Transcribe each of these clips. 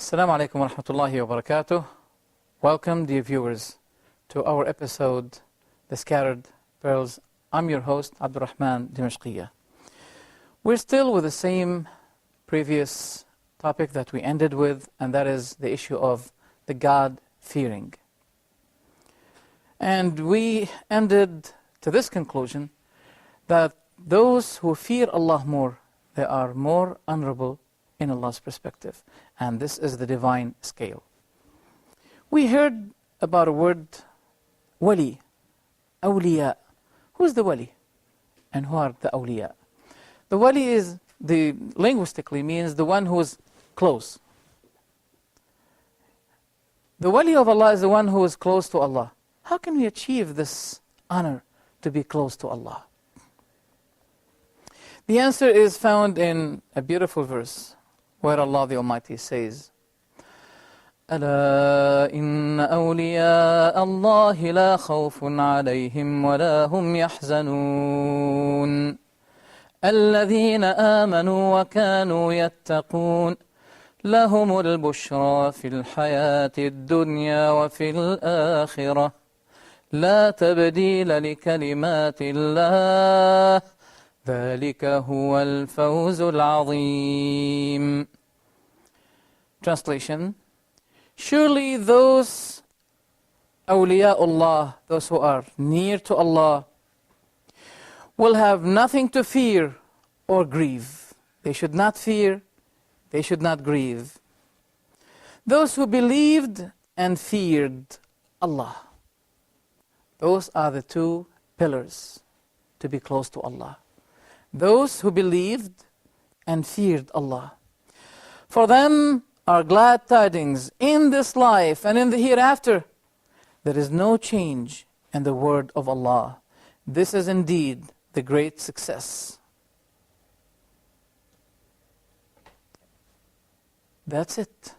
Assalamu alaikum wa rahmatullahi wa barakatuh. Welcome, dear viewers, to our episode, The Scattered Pearls. I'm your host, Abdul-Rahman, Dimashqiah. We're still with the same previous topic that we ended with, and that is the issue of the God-fearing. And we ended to this conclusion that those who fear Allah more, they are more honorable in Allah's perspective. And this is the divine scale. We heard about a word, wali, awliya. Who's the wali? And who are the awliya? The wali is, linguistically means the one who is close. The wali of Allah is the one who is close to Allah. How can we achieve this honor to be close to Allah? The answer is found in a beautiful verse where Allah the Almighty says, أَلَا إِنَّ أَوْلِيَاءَ اللَّهِ لَا خَوْفٌ عَلَيْهِمْ وَلَا هُمْ يَحْزَنُونَ الَّذِينَ آمَنُوا وَكَانُوا يَتَّقُونَ لَهُمُ الْبُشْرَى فِي الْحَيَاةِ الدُّنْيَا وَفِي الْآخِرَةِ لَا تَبْدِيلَ لِكَلِمَاتِ اللَّهِ ذَلِكَ هُوَ الْفَوْزُ الْعَظِيمُ. Translation: surely those awliyaullah, those who are near to Allah, will have nothing to fear or grieve. They should not fear, they should not grieve. Those who believed and feared Allah. Those are the two pillars to be close to Allah. Those who believed and feared Allah. For them are glad tidings in this life and in the hereafter. There is no change in the word of Allah. This is indeed the great success. That's it.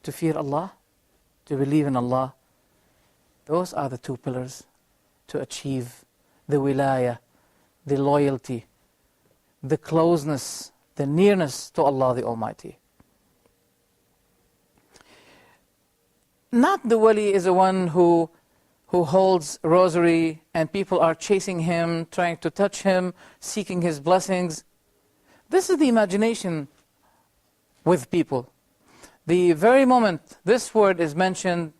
To fear Allah, to believe in Allah. Those are the two pillars to achieve the wilayah, the loyalty, the closeness, the nearness to Allah the Almighty. Not the wali is the one who holds rosary and people are chasing him, trying to touch him, seeking his blessings. This is the imagination with people. The very moment this word is mentioned,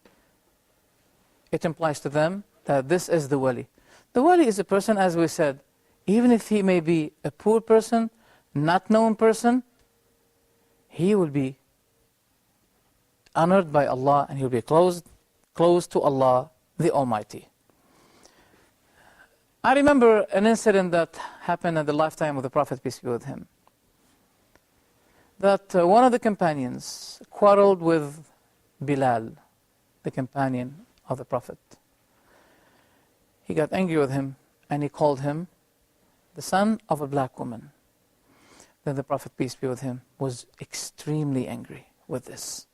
it implies to them that this is the wali. The wali is a person, as we said, even if he may be a poor person, not known person, he will be honored by Allah and he will be close to Allah the Almighty. I remember an incident that happened in the lifetime of the Prophet, peace be with him. That one of the companions quarreled with Bilal, the companion of the Prophet. He got angry with him and he called him the son of a black woman. Then the Prophet, peace be with him, was extremely angry with this.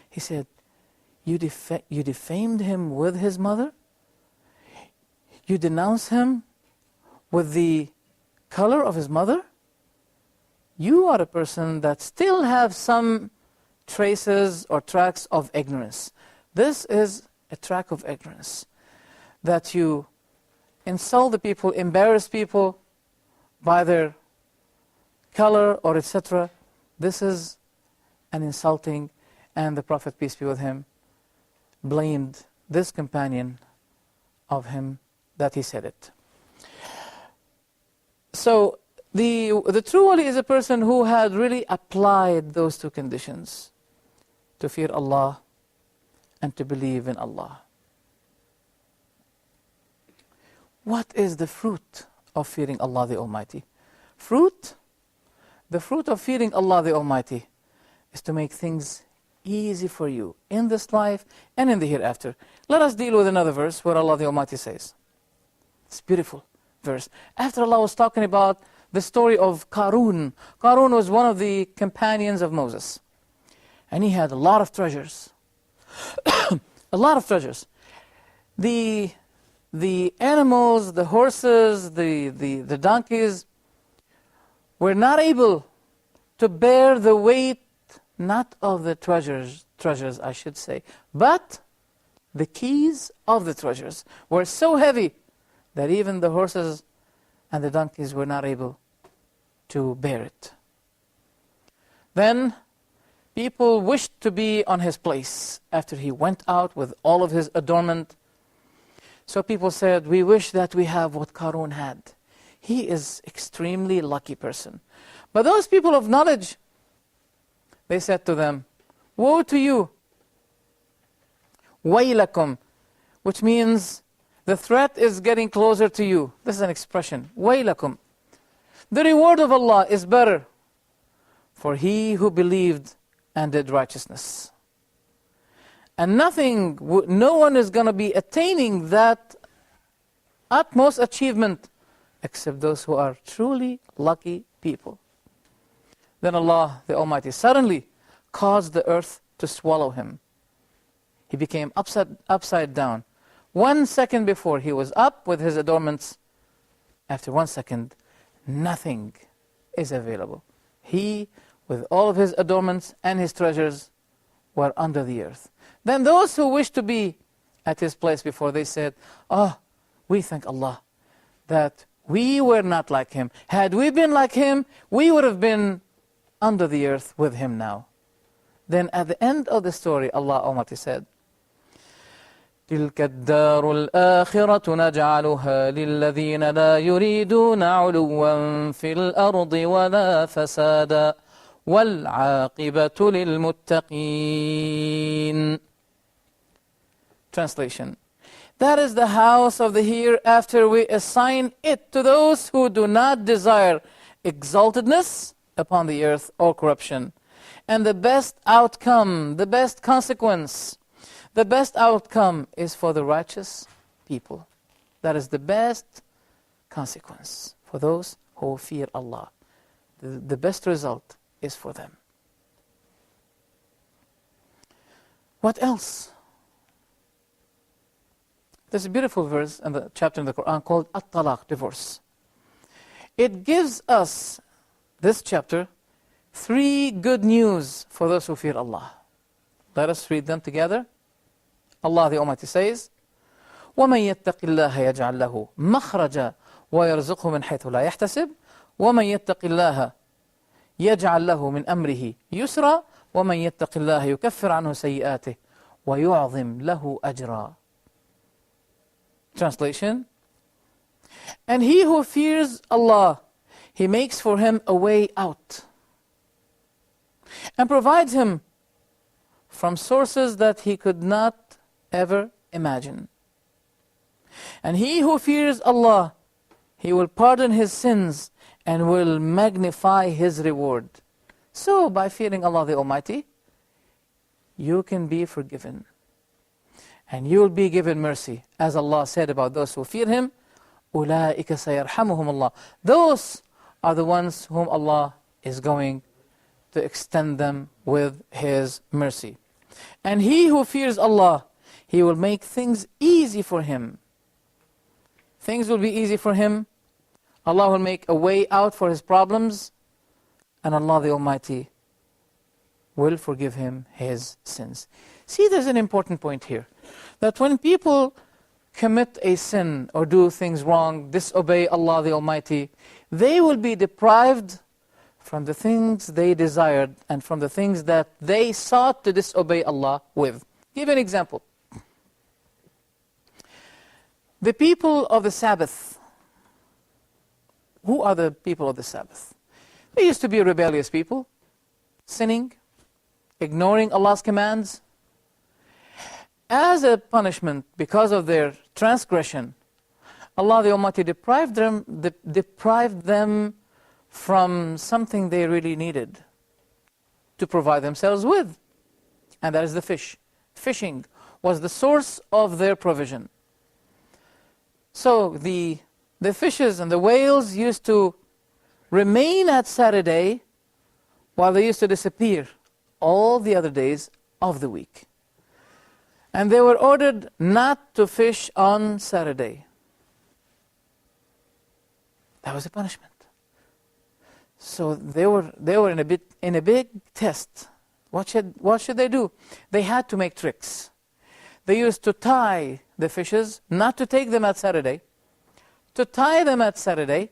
He said, you defamed him with his mother? You denounce him with the color of his mother? You are a person that still have some traces or tracks of ignorance. This is a track of ignorance. That you insult the people, embarrass people by their color or etc. This is an insulting, and the Prophet, peace be with him, blamed this companion of him that he said it. So the true wali is a person who had really applied those two conditions, to fear Allah and to believe in Allah. What is the fruit of fearing Allah the Almighty? Fruit? The fruit of fearing Allah the Almighty is to make things easy for you in this life and in the hereafter. Let us deal with another verse where Allah the Almighty says, it's a beautiful verse. After Allah was talking about the story of Qarun. Qarun was one of the companions of Moses. And he had a lot of treasures. A lot of treasures. The animals, the horses, the donkeys were not able to bear the weight not of the treasures I should say, but the keys of the treasures were so heavy that even the horses and the donkeys were not able to bear it. Then people wished to be on his place after he went out with all of his adornment. So people said, we wish that we have what Qarun had. He is extremely lucky person. But those people of knowledge, they said to them, woe to you, waylakum, which means the threat is getting closer to you. This is an expression, waylakum. The reward of Allah is better for he who believed and did righteousness. And no one is going to be attaining that utmost achievement except those who are truly lucky people. Then Allah the Almighty suddenly caused the earth to swallow him. He became upside down. 1 second before he was up with his adornments. After 1 second, nothing is available. He, with all of his adornments and his treasures, were under the earth. Then those who wished to be at his place before, they said, we thank Allah that we were not like him. Had we been like him, we would have been under the earth with him now. Then at the end of the story, Allah Almighty said, تِلْكَ الدَّارُ الْآخِرَةُ نَجْعَلُهَا لِلَّذِينَ لَا يُرِيدُونَ عُلُوًّا فِي الْأَرْضِ وَلَا فَسَادًا وَالْعَاقِبَةُ لِلْمُتَّقِينَ. Translation: that is the house of the hereafter. We assign it to those who do not desire exaltedness upon the earth or corruption. And the best outcome, the best consequence, the best outcome is for the righteous people. That is the best consequence for those who fear Allah. The best result is for them. What else? There's a beautiful verse in the chapter in the Quran called At-Talaq, divorce. It gives us, this chapter, 3 good news for those who fear Allah. Let us read them together. Allah the Almighty says, وَمَنْ يَتَّقِ اللَّهَ يَجْعَلْ لَهُ مَخْرَجًا وَيَرْزُقْهُ مِنْ حَيْثُ لَا يَحْتَسِبُ وَمَنْ يَتَّقِ اللَّهَ يَجْعَلْ لَهُ مِنْ أَمْرِهِ يُسْرًا وَمَنْ يَتَّقِ اللَّهَ يُكَفِّرْ عَنْهُ سَيِّئَاتِهِ وَيُعْظِمْ لَهُ أَجْرًا. Translation: and he who fears Allah, He makes for him a way out and provides him from sources that he could not ever imagine. And he who fears Allah, He will pardon his sins and will magnify his reward. So by fearing Allah the Almighty, you can be forgiven. And you will be given mercy. As Allah said about those who fear Him, أُولَٰئِكَ سَيَرْحَمُهُمُ اللَّهُ. Those are the ones whom Allah is going to extend them with His mercy. And he who fears Allah, He will make things easy for him. Things will be easy for him. Allah will make a way out for his problems. And Allah the Almighty will forgive him his sins. See, there's an important point here. That when people commit a sin or do things wrong, disobey Allah the Almighty, they will be deprived from the things they desired and from the things that they sought to disobey Allah with. Give an example. The people of the Sabbath. Who are the people of the Sabbath? They used to be rebellious people, sinning, ignoring Allah's commands. As a punishment, because of their transgression, Allah the Almighty deprived them from something they really needed to provide themselves with. And that is the fish. Fishing was the source of their provision. So the fishes and the whales used to remain at Saturday while they used to disappear all the other days of the week. And they were ordered not to fish on Saturday. That was a punishment. So they were in a big test, What should they do? They had to make tricks. They used to tie the fishes, not to take them at Saturday, to tie them at Saturday,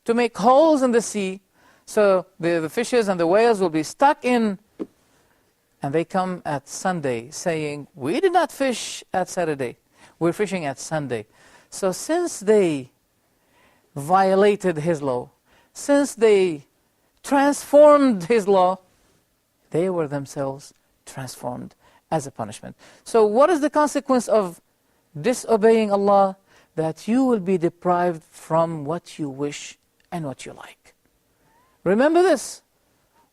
to make holes in the sea, so the fishes and the whales will be stuck in, and they come at Sunday saying, we did not fish at Saturday, we're fishing at Sunday. So since they violated His law, since they transformed His law, they were themselves transformed as a punishment. So what is the consequence of disobeying Allah? That you will be deprived from what you wish and what you like. Remember this,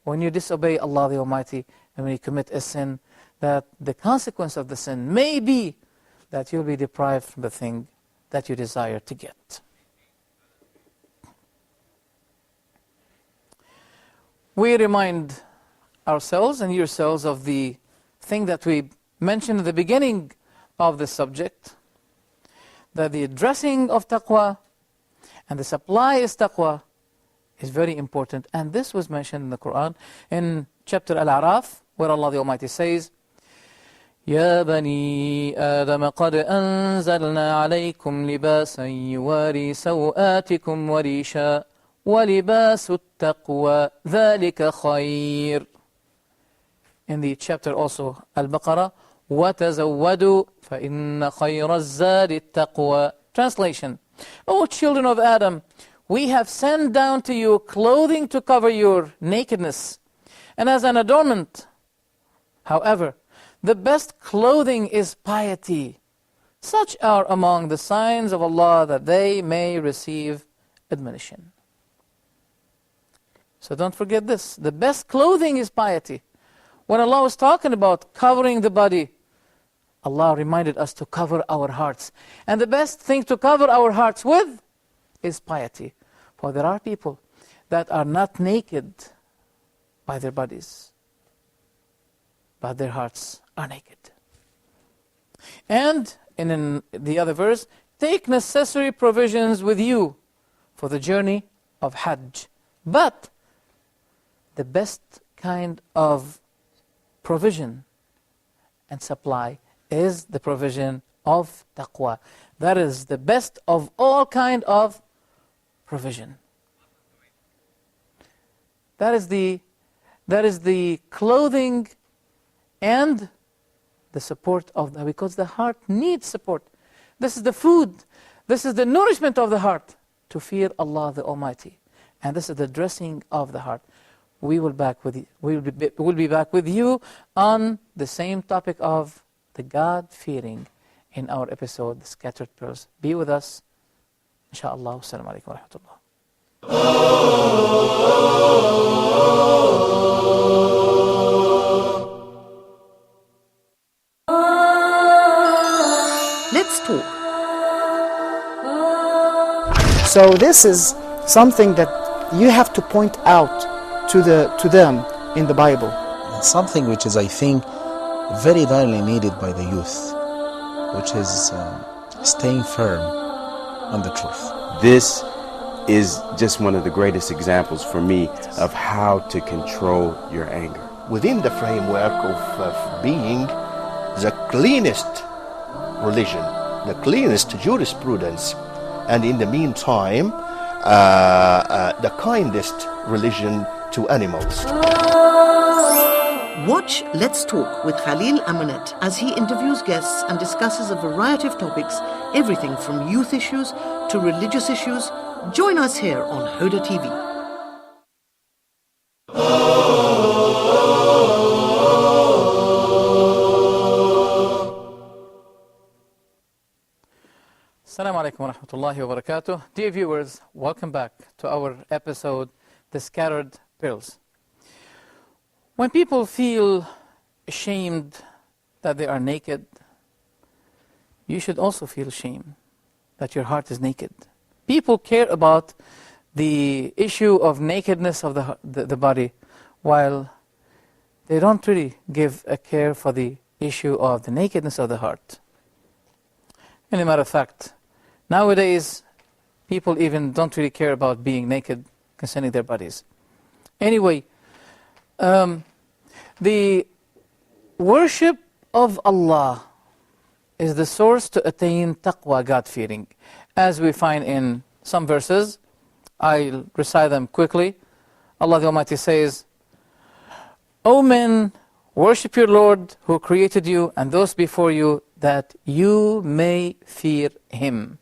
when you disobey Allah the Almighty and when you commit a sin, that the consequence of the sin may be that you'll be deprived from the thing that you desire to get. We remind ourselves and yourselves of the thing that we mentioned at the beginning of the subject, that the addressing of taqwa and the supply is taqwa is very important. And this was mentioned in the Quran in chapter Al-A'raf, where Allah the Almighty says, يا بني آدم قد أنزلنا عليكم لباسا يواري سوآتكم وريشا ولباس التقوى ذلك خير. In the chapter also Al-Baqarah, وَتَزَوَّدُوا فَإِنَّ خَيْرَ الزَّادِ التَّقْوَى. Translation: O children of Adam, we have sent down to you clothing to cover your nakedness, and as an adornment. However, the best clothing is piety. Such are among the signs of Allah that they may receive admonition. So don't forget this. The best clothing is piety. When Allah was talking about covering the body, Allah reminded us to cover our hearts. And the best thing to cover our hearts with is piety. For there are people that are not naked by their bodies, but their hearts are naked. And in the other verse, take necessary provisions with you for the journey of Hajj. But the best kind of provision and supply is the provision of taqwa. That is the best of all kind of provision. That is the clothing and the support of the, because the heart needs support. This is the food, this is the nourishment of the heart, to fear Allah the Almighty. And this is the dressing of the heart. We will be back with you on the same topic of the God-fearing in our episode, The Scattered Pearls. Be with us, inshaAllah. Assalamu alaikum wa rahmatullah. Let's talk. So this is something that you have to point out to them in the Bible. Something which is, I think, very direly needed by the youth, which is staying firm on the truth. This is just one of the greatest examples for me of how to control your anger. Within the framework of being the cleanest religion, the cleanest jurisprudence, and in the meantime, the kindest religion to animals. Watch Let's Talk with Khalil Amanet as he interviews guests and discusses a variety of topics, everything from youth issues to religious issues. Join us here on Huda TV. Assalamu alaikum wa rahmatullahi wa barakatuh. Dear viewers, welcome back to our episode, The Scattered Pearls. When people feel ashamed that they are naked, you should also feel shame that your heart is naked. People care about the issue of nakedness of the body, while they don't really give a care for the issue of the nakedness of the heart. And a matter of fact, nowadays, people even don't really care about being naked concerning their bodies. Anyway, The worship of Allah is the source to attain taqwa, God-fearing. As we find in some verses, I'll recite them quickly. Allah the Almighty says, O men, worship your Lord who created you and those before you, that you may fear Him.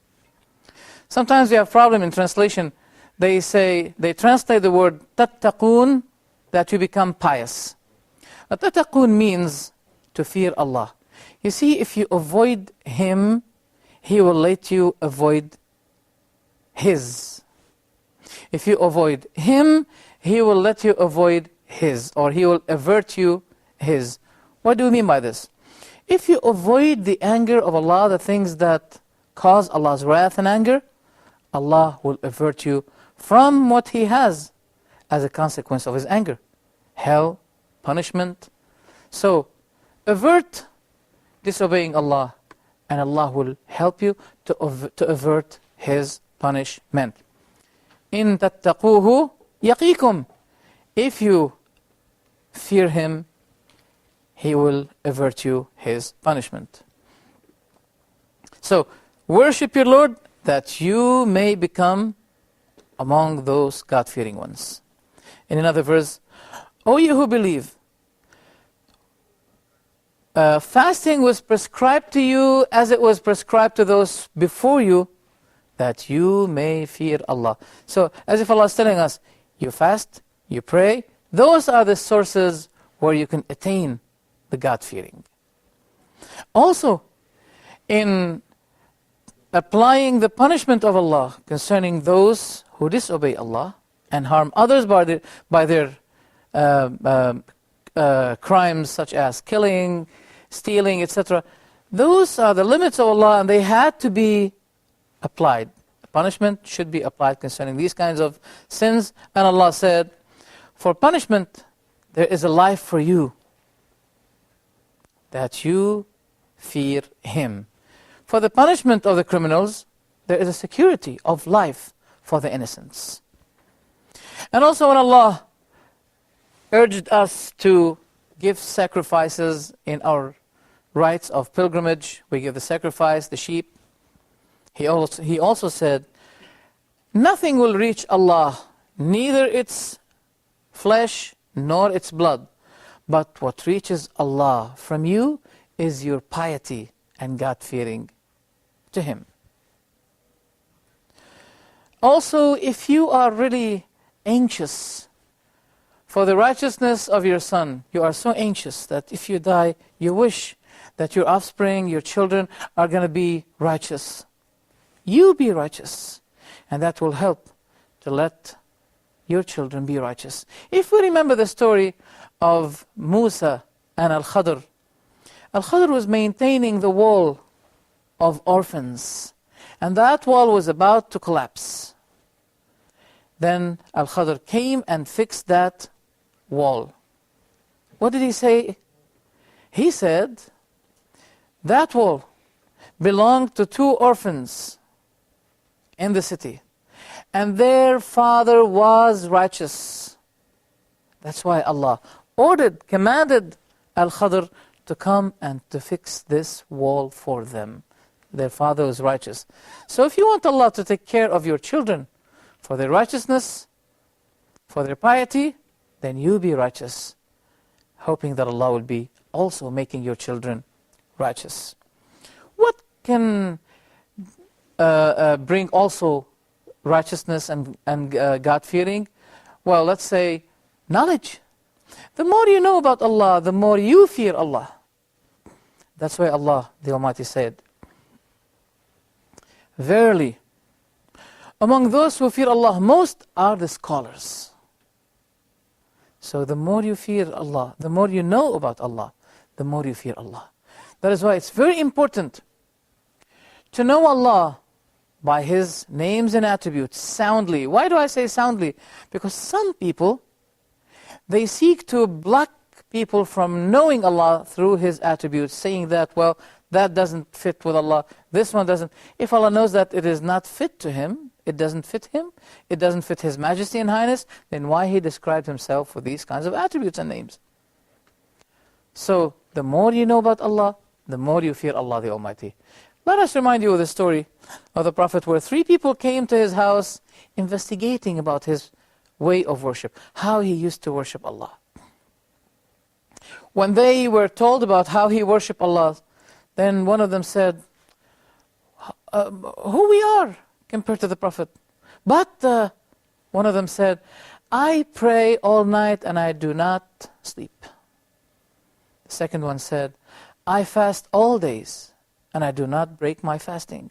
Sometimes we have problem in translation. They translate the word tattaqun, that you become pious. But tattaqun means to fear Allah. You see, if you avoid Him, He will let you avoid His. If you avoid Him, He will let you avoid His, or He will avert you His. What do we mean by this? If you avoid the anger of Allah, the things that cause Allah's wrath and anger, Allah will avert you from what He has as a consequence of His anger. Hell, punishment. So, avert disobeying Allah, and Allah will help you to avert His punishment. In tattaquhu yaqikum. If you fear Him, He will avert you His punishment. So, worship your Lord that you may become among those God-fearing ones. In another verse, O you who believe, fasting was prescribed to you as it was prescribed to those before you, that you may fear Allah. So, as if Allah is telling us, you fast, you pray, those are the sources where you can attain the God-fearing. Also, in applying the punishment of Allah concerning those who disobey Allah and harm others by their crimes such as killing, stealing, etc. Those are the limits of Allah, and they had to be applied. Punishment should be applied concerning these kinds of sins. And Allah said, for punishment, there is a life for you, that you fear Him. For the punishment of the criminals, there is a security of life for the innocents. And also when Allah urged us to give sacrifices in our rites of pilgrimage, we give the sacrifice, the sheep. He also said, nothing will reach Allah, neither its flesh nor its blood, but what reaches Allah from you is your piety and God-fearing to Him. Also, if you are really anxious for the righteousness of your son, you are so anxious that if you die, you wish that your offspring, your children are going to be righteous. You be righteous, and that will help to let your children be righteous. If we remember the story of Musa and Al-Khadr, Al-Khadr was maintaining the wall of orphans, and that wall was about to collapse. Then Al-Khadr came and fixed that wall. What did he say? He said, that wall belonged to 2 orphans in the city, and their father was righteous. That's why Allah commanded Al-Khadr to come and to fix this wall for them. Their father was righteous. So if you want Allah to take care of your children for their righteousness, for their piety, then you be righteous, hoping that Allah will be also making your children righteous. What can bring also righteousness and God-fearing? Well, let's say knowledge. The more you know about Allah, the more you fear Allah. That's why Allah the Almighty said, verily, among those who fear Allah most are the scholars. So the more you fear Allah, the more you know about Allah, the more you fear Allah. That is why it's very important to know Allah by His names and attributes soundly. Why do I say soundly? Because some people, they seek to block people from knowing Allah through His attributes, saying that, well, that doesn't fit with Allah, this one doesn't. If Allah knows that it is not fit to Him, it doesn't fit Him, it doesn't fit His Majesty and Highness, then why He described Himself with these kinds of attributes and names? So the more you know about Allah, the more you fear Allah the Almighty. Let us remind you of the story of the Prophet where 3 people came to his house investigating about his way of worship, how he used to worship Allah. When they were told about how he worshiped Allah, then one of them said, who we are compared to the Prophet. But one of them said, I pray all night and I do not sleep. The second one said, I fast all days and I do not break my fasting.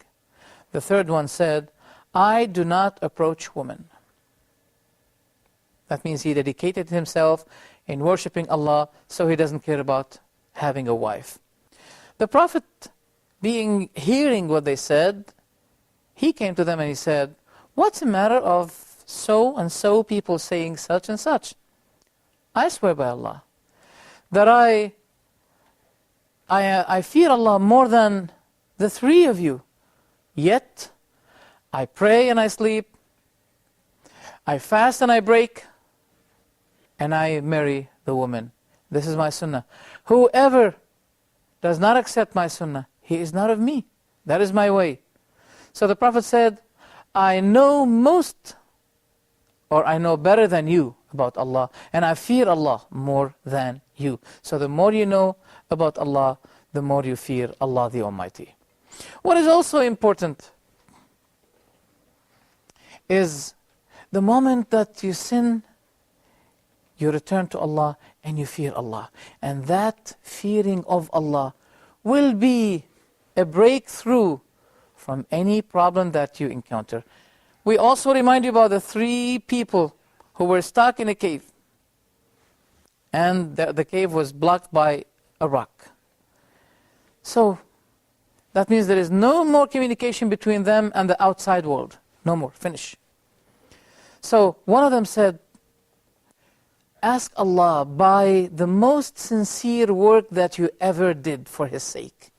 The third one said, I do not approach women. That means he dedicated himself in worshipping Allah, so he doesn't care about having a wife. The Prophet, hearing what they said, he came to them and he said, what's the matter of so and so people saying such and such? I swear by Allah that I fear Allah more than the 3 of you. Yet I pray and I sleep, I fast and I break, and I marry the woman. This is my sunnah. Whoever does not accept my sunnah, he is not of me. That is my way. So the Prophet said, I know better than you about Allah, and I fear Allah more than you. So the more you know about Allah, the more you fear Allah the Almighty. What is also important is the moment that you sin, you return to Allah and you fear Allah. And that fearing of Allah will be a breakthrough from any problem that you encounter. We also remind you about the 3 people who were stuck in a cave. And the cave was blocked by a rock. So that means there is no more communication between them and the outside world. No more. Finish. So one of them said, ask Allah by the most sincere work that you ever did for His sake.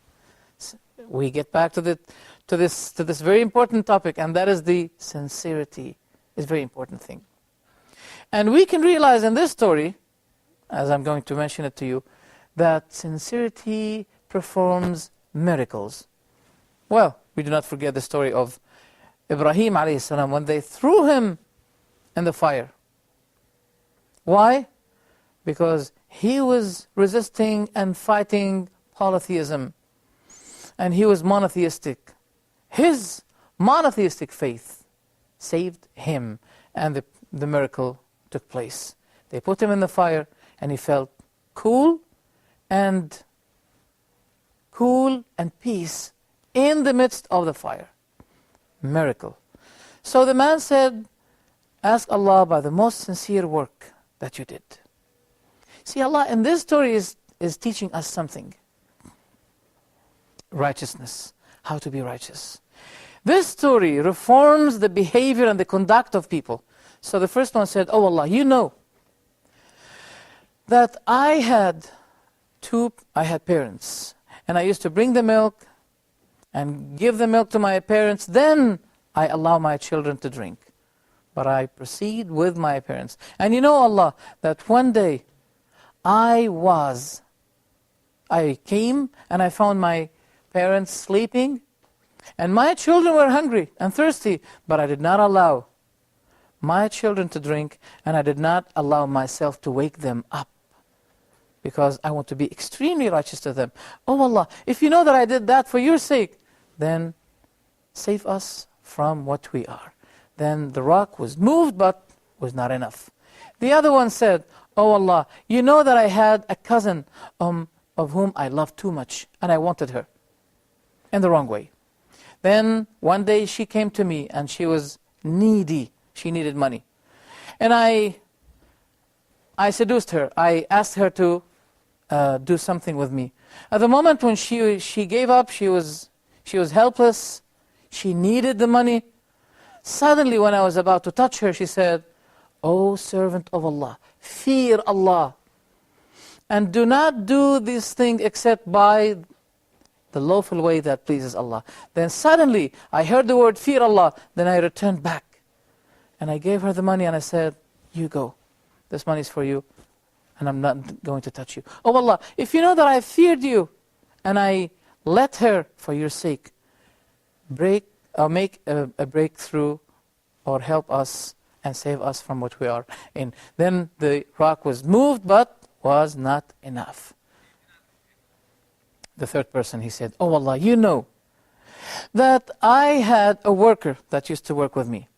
We get back to this very important topic, and that is the sincerity. Is a very important thing. And we can realize in this story, as I'm going to mention it to you, that sincerity performs miracles. Well, we do not forget the story of Ibrahim alayhi salam when they threw him in the fire. Why? Because he was resisting and fighting polytheism, and he was monotheistic. His monotheistic faith saved him, and the miracle took place. They put him in the fire, and he felt cool and peace in the midst of the fire. Miracle. So the man said, ask Allah by the most sincere work that you did. See, Allah in this story is teaching us something. Righteousness. How to be righteous. This story reforms the behavior and the conduct of people. So the first one said, oh Allah, you know that I had parents, and I used to bring the milk and give the milk to my parents, then I allow my children to drink. But I proceed with my parents. And you know, Allah, that one day I came and I found my parents sleeping, and my children were hungry and thirsty, but I did not allow my children to drink, and I did not allow myself to wake them up, because I want to be extremely righteous to them. Oh Allah, if you know that I did that for your sake, then save us from what we are. Then the rock was moved, but was not enough. The other one said, oh Allah, you know that I had a cousin of whom I loved too much, and I wanted her in the wrong way. Then one day she came to me, and she was needy. She needed money. And I seduced her. I asked her to do something with me. At the moment when she gave up, she was helpless. She needed the money. Suddenly, when I was about to touch her, she said, O servant of Allah, fear Allah, and do not do this thing except by the lawful way that pleases Allah. Then suddenly, I heard the word fear Allah. Then I returned back, and I gave her the money, and I said, you go. This money is for you, and I'm not going to touch you. Oh Allah, if you know that I feared you, and I let her, for your sake, make a breakthrough, or help us and save us from what we are in. Then the rock was moved, but was not enough. The third person, he said, oh Allah, you know that I had a worker that used to work with me,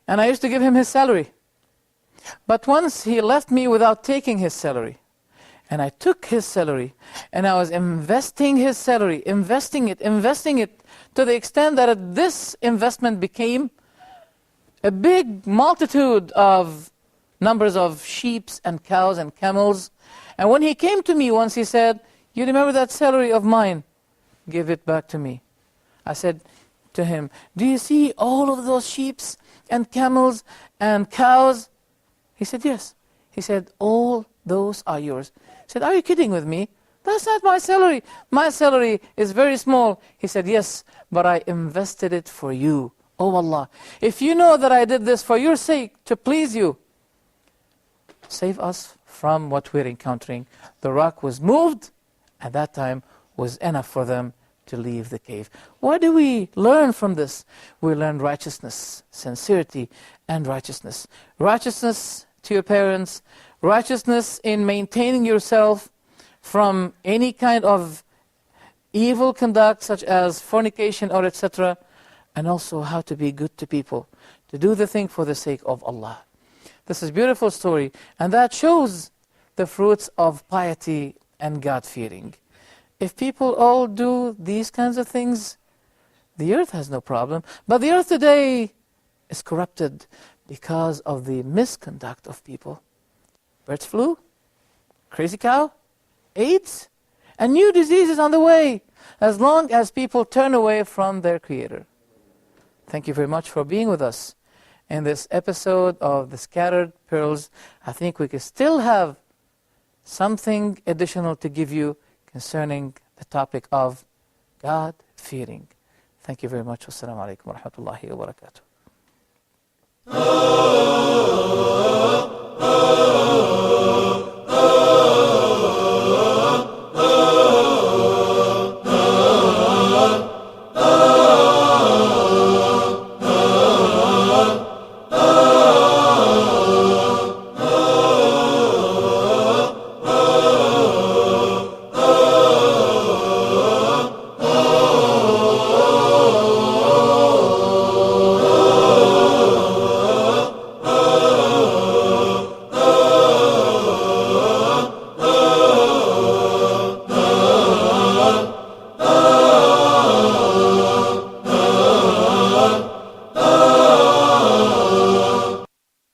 and I used to give him his salary. But once he left me without taking his salary, and I took his salary, and I was investing his salary, investing it, to the extent that this investment became a big multitude of numbers of sheep and cows and camels. And when he came to me once, he said, you remember that salary of mine? Give it back to me. I said to him, do you see all of those sheep and camels and cows? He said, yes. He said, all those are yours. I said, are you kidding with me? That's not my salary. My salary is very small. He said, yes, but I invested it for you. Oh Allah, if you know that I did this for your sake, to please you, save us from what we're encountering. The rock was moved, at that time was enough for them to leave the cave. What do we learn from this? We learn righteousness, sincerity, and righteousness. Righteousness to your parents, righteousness in maintaining yourself from any kind of evil conduct, such as fornication or etc., and also how to be good to people, to do the thing for the sake of Allah. This is a beautiful story, and that shows the fruits of piety and God-fearing. If people all do these kinds of things, the earth has no problem. But the earth today is corrupted because of the misconduct of people. Birds flu, crazy cow, AIDS, and new diseases on the way, as long as people turn away from their Creator. Thank you very much for being with us in this episode of The Scattered Pearls. I think we can still have something additional to give you concerning the topic of God-fearing. Thank you very much. Wassalamu alaikum wa rahmatullahi wa barakatuh.